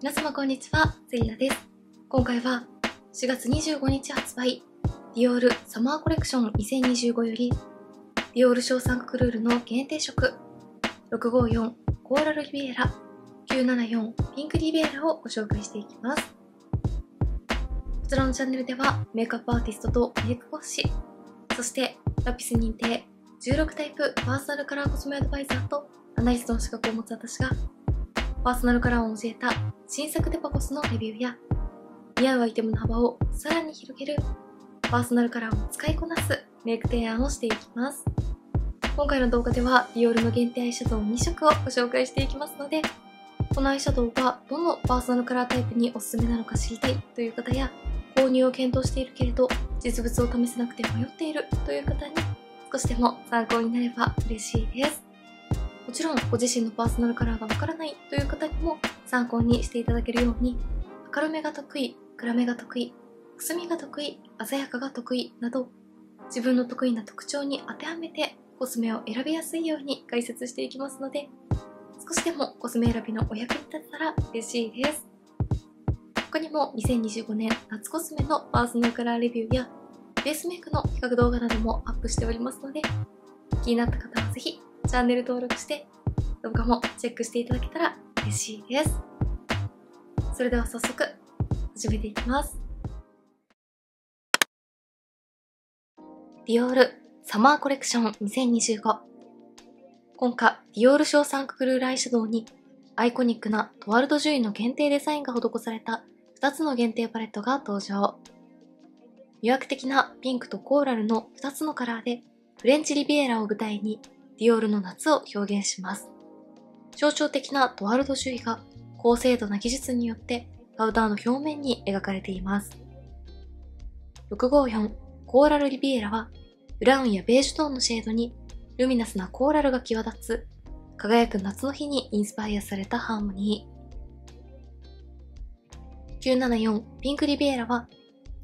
皆様こんにちは、セリナです。今回は4月25日発売、ディオールサマーコレクション2025より、ディオールショーサンククルールの限定色、654コーラルリビエラ、974ピンクリビエラをご紹介していきます。こちらのチャンネルでは、メイクアップアーティストとメイク講師、そしてラピス認定16タイプパーソナルカラーコスメアドバイザーとアナリストの資格を持つ私が、パーソナルカラーを教えた新作デパコスのレビューや、似合うアイテムの幅をさらに広げるパーソナルカラーを使いこなすメイク提案をしていきます。今回の動画ではディオールの限定アイシャドウ2色をご紹介していきますので、このアイシャドウがどのパーソナルカラータイプにおすすめなのか知りたいという方や、購入を検討しているけれど実物を試せなくて迷っているという方に少しでも参考になれば嬉しいです。もちろんご自身のパーソナルカラーがわからないという方にも参考にしていただけるように、明るめが得意、暗めが得意、くすみが得意、鮮やかが得意など、自分の得意な特徴に当てはめてコスメを選びやすいように解説していきますので、少しでもコスメ選びのお役に立てたら嬉しいです。他にも2025年夏コスメのパーソナルカラーレビューやベースメイクの比較動画などもアップしておりますので、気になった方はぜひチャンネル登録して動画もチェックしていただけたら嬉しいです。それでは早速始めていきます。ディオールサマーコレクション2025。今回ディオールショーサンククルールアイシャドウにアイコニックなトワルド・ジュイの限定デザインが施された2つの限定パレットが登場。魅惑的なピンクとコーラルの2つのカラーでフレンチリビエラを舞台にディオールの夏を表現します。象徴的なトワルド種類が高精度な技術によってパウダーの表面に描かれています。654コーラルリビエラはブラウンやベージュトーンのシェードにルミナスなコーラルが際立つ輝く夏の日にインスパイアされたハーモニー。974ピンクリビエラは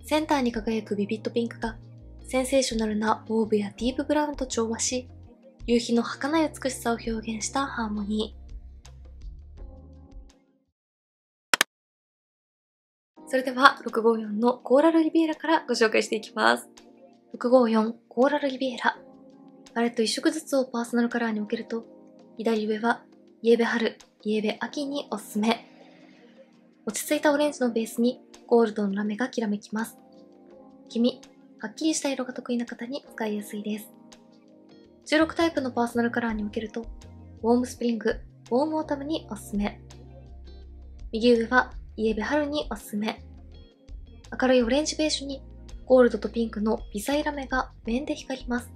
センターに輝くビビッドピンクがセンセーショナルなモーブやディープブラウンと調和し、夕日の儚い美しさを表現したハーモニー。それでは654のコーラルリビエラからご紹介していきます。654コーラルリビエラ。パレット1色ずつをパーソナルカラーに分けると、左上はイエベ春、イエベ秋におすすめ。落ち着いたオレンジのベースにゴールドのラメがきらめきます。黄身、はっきりした色が得意な方に使いやすいです。16タイプのパーソナルカラーに分けると、ウォームスプリング、ウォームオータムにおすすめ。右上はイエベ春におすすめ。明るいオレンジベージュにゴールドとピンクの微細ラメが面で光ります。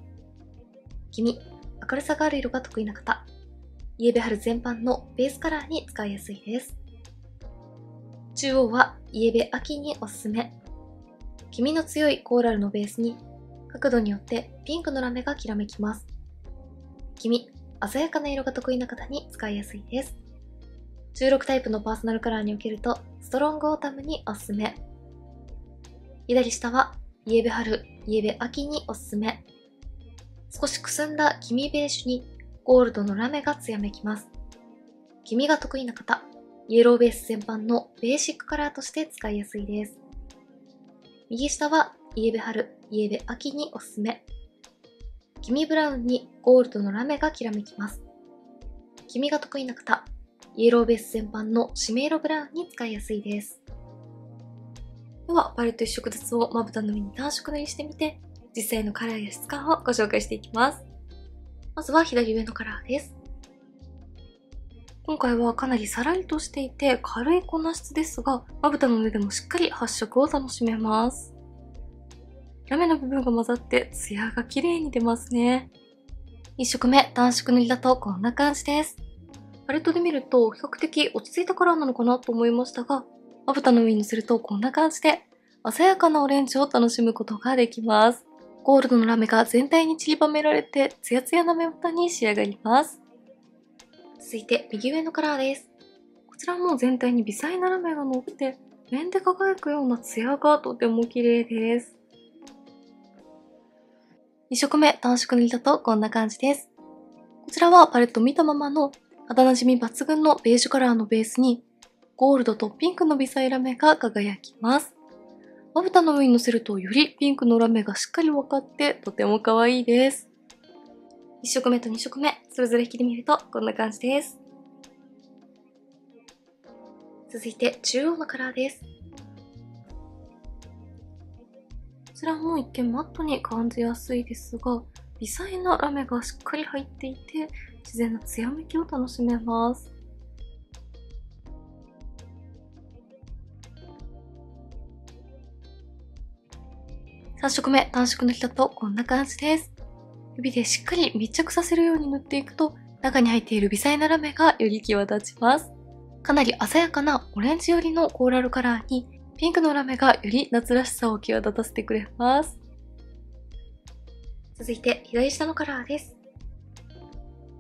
黄身、明るさがある色が得意な方、イエベ春全般のベースカラーに使いやすいです。中央はイエベ秋におすすめ。黄身の強いコーラルのベースに角度によってピンクのラメがきらめきます。黄身、鮮やかな色が得意な方に使いやすいです。16タイプのパーソナルカラーに分けるとストロングオータムにおすすめ。左下はイエベ春、イエベ秋におすすめ。少しくすんだ黄身ベージュにゴールドのラメが艶めきます。黄身が得意な方、イエローベース全般のベーシックカラーとして使いやすいです。右下はイエベ春、イエベ秋におすすめ。黄身ブラウンにゴールドのラメがきらめきます。黄身が得意な方、イエローベース全般のシメ色ブラウンに使いやすいです。では、パレット1色ずつをまぶたの上に単色塗りしてみて、実際のカラーや質感をご紹介していきます。まずは左上のカラーです。今回はかなりさらりとしていて軽い粉質ですが、まぶたの上でもしっかり発色を楽しめます。ラメの部分が混ざってツヤが綺麗に出ますね。1色目単色塗りだとこんな感じです。パレットで見ると比較的落ち着いたカラーなのかなと思いましたが、まぶたの上に乗せるとこんな感じで鮮やかなオレンジを楽しむことができます。ゴールドのラメが全体に散りばめられてツヤツヤな目元に仕上がります。続いて右上のカラーです。こちらも全体に微細なラメが乗って面で輝くようなツヤがとても綺麗です。2色目単色塗りだとこんな感じです。こちらはパレット見たままの肌なじみ抜群のベージュカラーのベースにゴールドとピンクの微細ラメが輝きます。まぶたの上にのせるとよりピンクのラメがしっかり分かってとても可愛いです。1色目と2色目、それぞれ引きで見るとこんな感じです。続いて中央のカラーです。こちらも一見マットに感じやすいですが、微細なラメがしっかり入っていて、自然な艶めきを楽しめます。3色目、単色の人とこんな感じです。指でしっかり密着させるように塗っていくと、中に入っている微細なラメがより際立ちます。かなり鮮やかなオレンジ寄りのコーラルカラーに、ピンクのラメがより夏らしさを際立たせてくれます。続いて左下のカラーです。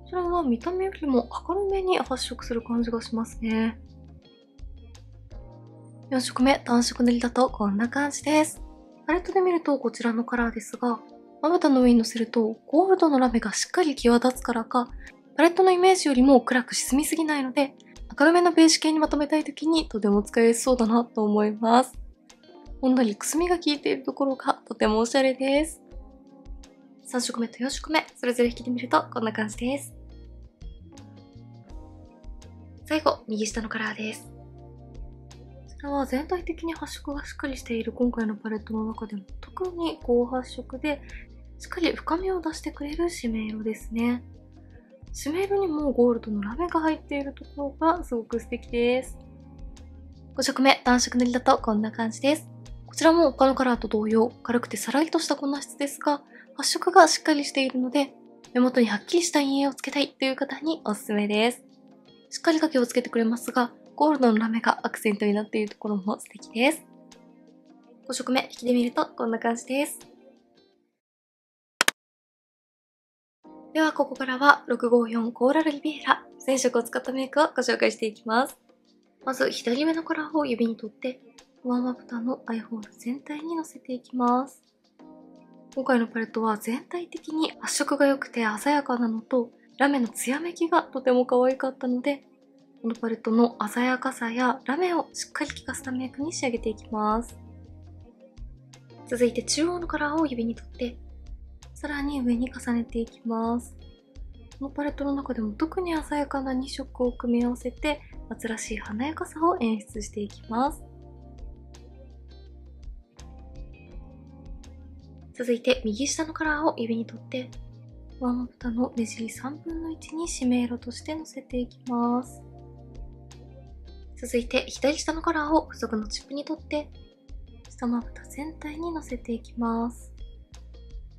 こちらは見た目よりも明るめに発色する感じがしますね。4色目、単色塗りだとこんな感じです。パレットで見るとこちらのカラーですが、まぶたの上にのせるとゴールドのラメがしっかり際立つからか、パレットのイメージよりも暗く沈みすぎないので、明るめのベージュ系にまとめたい時にとても使いやすそうだなと思います。ほんのりくすみが効いているところがとてもおしゃれです。3色目と4色目、それぞれ引きで見るとこんな感じです。最後、右下のカラーです。こちらは全体的に発色がしっかりしている今回のパレットの中でも特に高発色で、しっかり深みを出してくれる締め色ですね。締め色にもゴールドのラメが入っているところがすごく素敵です。5色目、単色塗りだとこんな感じです。こちらも他のカラーと同様、軽くてさらりとした粉質ですが、発色がしっかりしているので、目元にはっきりした陰影をつけたいという方におすすめです。しっかり影をつけてくれますが、ゴールドのラメがアクセントになっているところも素敵です。5色目、引きで見るとこんな感じです。ではここからは654コーラルリビエラ全色を使ったメイクをご紹介していきます。まず左上のカラーを指に取って、上まぶたのアイホール全体にのせていきます。今回のパレットは全体的に発色が良くて鮮やかなのと、ラメの艶めきがとても可愛かったので、このパレットの鮮やかさやラメをしっかり効かせたメイクに仕上げていきます。続いて中央のカラーを指に取って、さらに上に重ねていきます。このパレットの中でも特に鮮やかな2色を組み合わせて夏らしい華やかさを演出していきます。続いて右下のカラーを指に取って、上まぶたの目尻3分の1に締め色としてのせていきます。続いて左下のカラーを付属のチップに取って、下まぶた全体にのせていきます。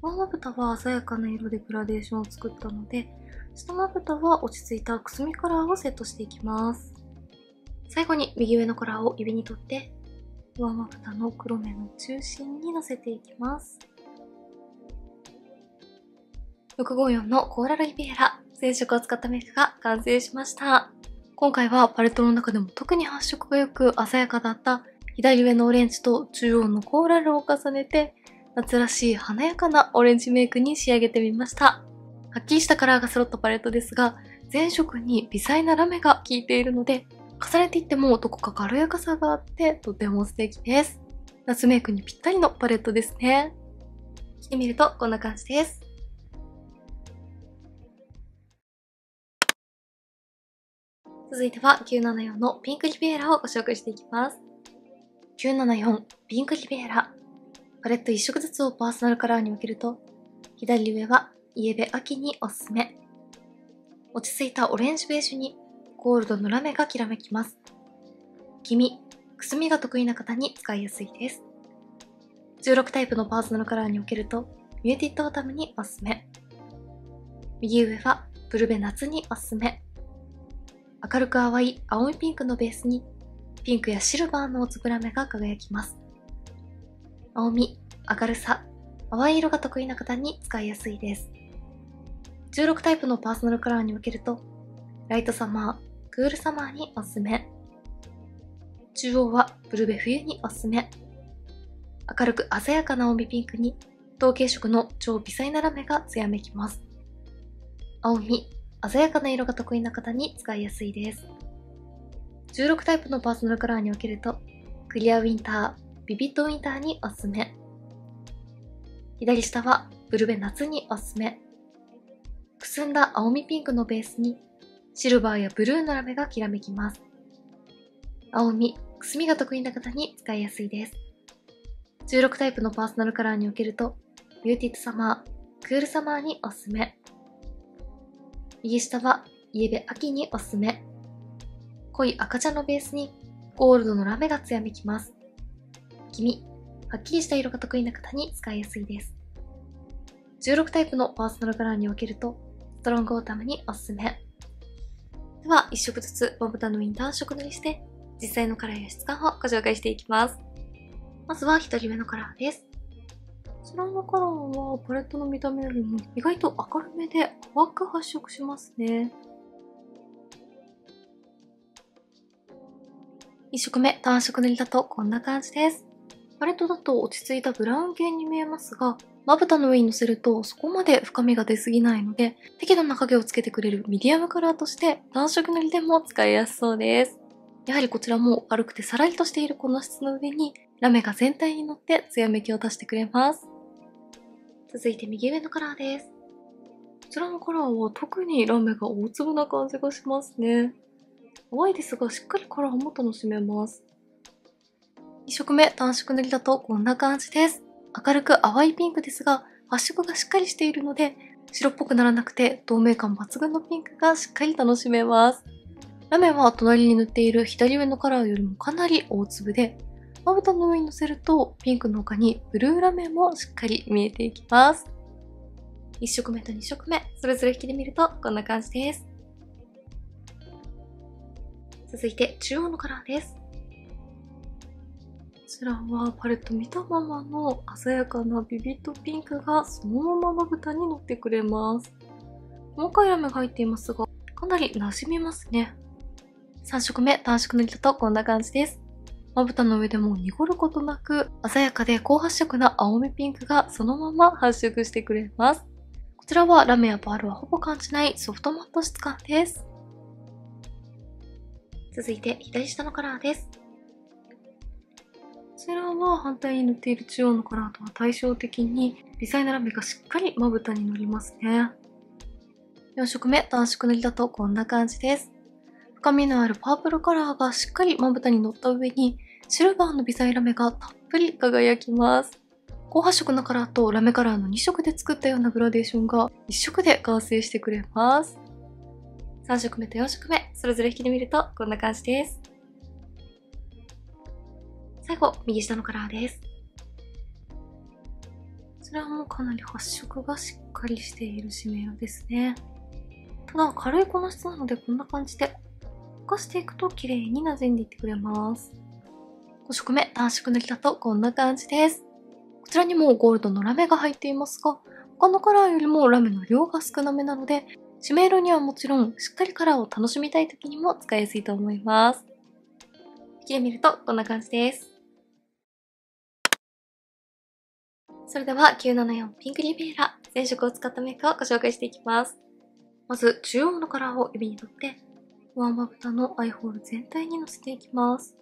上まぶたは鮮やかな色でグラデーションを作ったので、下まぶたは落ち着いたくすみカラーをセットしていきます。最後に右上のカラーを指に取って、上まぶたの黒目の中心にのせていきます。654のコーラルリビエラ全色を使ったメイクが完成しました。今回はパレットの中でも特に発色が良く鮮やかだった左上のオレンジと中央のコーラルを重ねて夏らしい華やかなオレンジメイクに仕上げてみました。はっきりしたカラーが揃ったパレットですが、全色に微細なラメが効いているので、重ねていってもどこか軽やかさがあってとても素敵です。夏メイクにぴったりのパレットですね。着てみるとこんな感じです。続いては974のピンクリビエラをご紹介していきます。974ピンクリビエラ。パレット1色ずつをパーソナルカラーに分けると、左上はイエベ秋におすすめ。落ち着いたオレンジベージュにゴールドのラメがきらめきます。黄身、くすみが得意な方に使いやすいです。16タイプのパーソナルカラーに分けると、ミューティッドオータムにおすすめ。右上はブルベ夏におすすめ。明るく淡い青いピンクのベースにピンクやシルバーのおつぶラメが輝きます。青み、明るさ、淡い色が得意な方に使いやすいです。16タイプのパーソナルカラーに分けると、ライトサマー、クールサマーにおすすめ。中央はブルベ冬におすすめ。明るく鮮やかな青みピンクに同系色の超微細なラメが艶めきます。青み、鮮やかな色が得意な方に使いやすいです。16タイプのパーソナルカラーに分けると、クリアウィンター、ビビッドウィンターにおすすめ。左下はブルベ夏におすすめ。くすんだ青みピンクのベースに、シルバーやブルーのラメがきらめきます。青み、くすみが得意な方に使いやすいです。16タイプのパーソナルカラーに分けると、ビューティッドサマー、クールサマーにおすすめ。右下はイエベ秋におすすめ。濃い赤茶のベースにゴールドのラメが艶めきます。黄身、はっきりした色が得意な方に使いやすいです。16タイプのパーソナルカラーに分けると、ストロングオータムにおすすめ。では、1色ずつまぶたの上に単色塗りして、実際のカラーや質感をご紹介していきます。まずは1人目のカラーです。こちらのカラーはパレットの見た目よりも意外と明るめで淡く発色しますね。1色目、単色塗りだとこんな感じです。パレットだと落ち着いたブラウン系に見えますが、まぶたの上に乗せるとそこまで深みが出すぎないので、適度な影をつけてくれるミディアムカラーとして単色塗りでも使いやすそうです。やはりこちらも軽くてさらりとしているこの質の上にラメが全体に乗って艶めきを足してくれます。続いて右上のカラーです。こちらのカラーは特にラメが大粒な感じがしますね。淡いですがしっかりカラーも楽しめます。2色目、単色塗りだとこんな感じです。明るく淡いピンクですが、発色がしっかりしているので、白っぽくならなくて透明感抜群のピンクがしっかり楽しめます。ラメは隣に塗っている左上のカラーよりもかなり大粒で、まぶたの上に乗せるとピンクの他にブルーラメもしっかり見えていきます。1色目と2色目、それぞれ引きで見るとこんな感じです。続いて中央のカラーです。こちらはパレット見たままの鮮やかなビビッドピンクがそのまままぶたに乗ってくれます。細かいラメが入っていますが、かなり馴染みますね。3色目、単色塗りだとこんな感じです。まぶたの上でも濁ることなく、鮮やかで高発色な青みピンクがそのまま発色してくれます。こちらはラメやパールはほぼ感じないソフトマット質感です。続いて左下のカラーです。こちらは反対に塗っている中央のカラーとは対照的に微細なラメがしっかりまぶたに乗りますね。4色目、単色塗りだとこんな感じです。深みのあるパープルカラーがしっかりまぶたに乗った上にシルバーの微細ラメがたっぷり輝きます。高発色のカラーとラメカラーの2色で作ったようなグラデーションが1色で完成してくれます。3色目と4色目、それぞれ引きで見るとこんな感じです。最後、右下のカラーです。こちらもかなり発色がしっかりしているシメ色ですね。ただ、軽いこの質なのでこんな感じでぼかしていくと綺麗に馴染んでいってくれます。5色目、単色塗りだとこんな感じです。こちらにもゴールドのラメが入っていますが、他のカラーよりもラメの量が少なめなので、シメ色にはもちろんしっかりカラーを楽しみたい時にも使いやすいと思います。引きで見るとこんな感じです。それでは974ピンクリベーラ全色を使ったメイクをご紹介していきます。まず中央のカラーを指に取って、上まぶたのアイホール全体にのせていきます。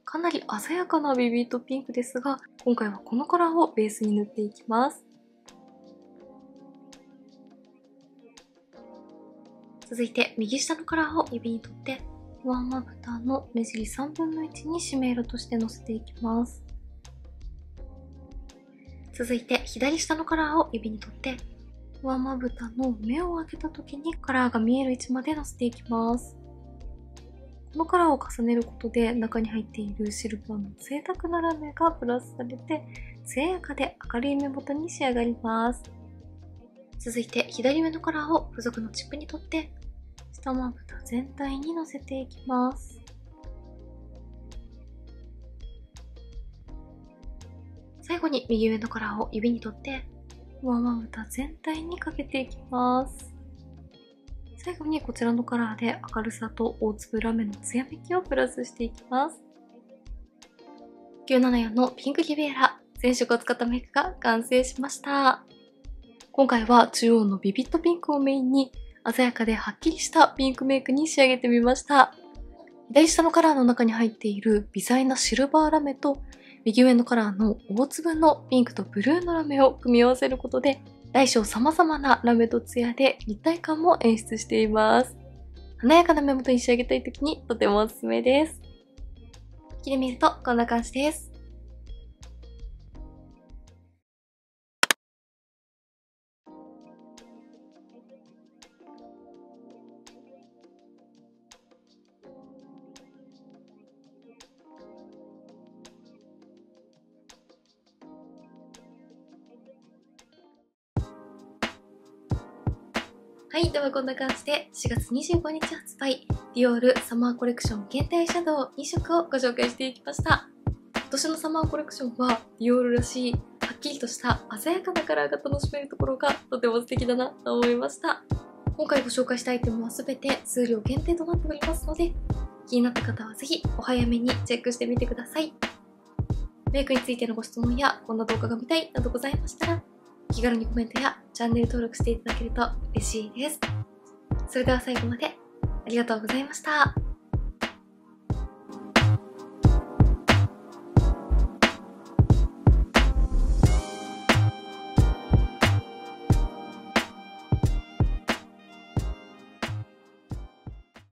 かなり鮮やかなビビッドピンクですが、今回はこのカラーをベースに塗っていきます。続いて右下のカラーを指に取って、上まぶたの目尻3分の1にシメ色としてのせていきます。続いて左下のカラーを指に取って、上まぶたの目を開けた時にカラーが見える位置までのせていきます。このカラーを重ねることで中に入っているシルバーの贅沢なラメがプラスされて艶やかで明るい目元に仕上がります。続いて左上のカラーを付属のチップに取って下まぶた全体にのせていきます。最後に右上のカラーを指に取って上まぶた全体にかけていきます。最後にこちらのカラーで明るさと大粒ラメの艶めきをプラスしていきます。974のピンクリベーラ全色を使ったメイクが完成しました。今回は中央のビビッドピンクをメインに鮮やかではっきりしたピンクメイクに仕上げてみました。左下のカラーの中に入っている微細なシルバーラメと、右上のカラーの大粒のピンクとブルーのラメを組み合わせることで、大小様々なラメとツヤで立体感も演出しています。華やかな目元に仕上げたい時にとてもおすすめです。引きで見るとこんな感じです。はい、ではこんな感じで4月25日発売、ディオールサマーコレクション限定アイシャドウ2色をご紹介していきました。今年のサマーコレクションはディオールらしいはっきりとした鮮やかなカラーが楽しめるところがとても素敵だなと思いました。今回ご紹介したアイテムは全て数量限定となっておりますので、気になった方はぜひお早めにチェックしてみてください。メイクについてのご質問やこんな動画が見たいなどございましたら、気軽にコメントやチャンネル登録していただけると嬉しいです。それでは最後までありがとうございました。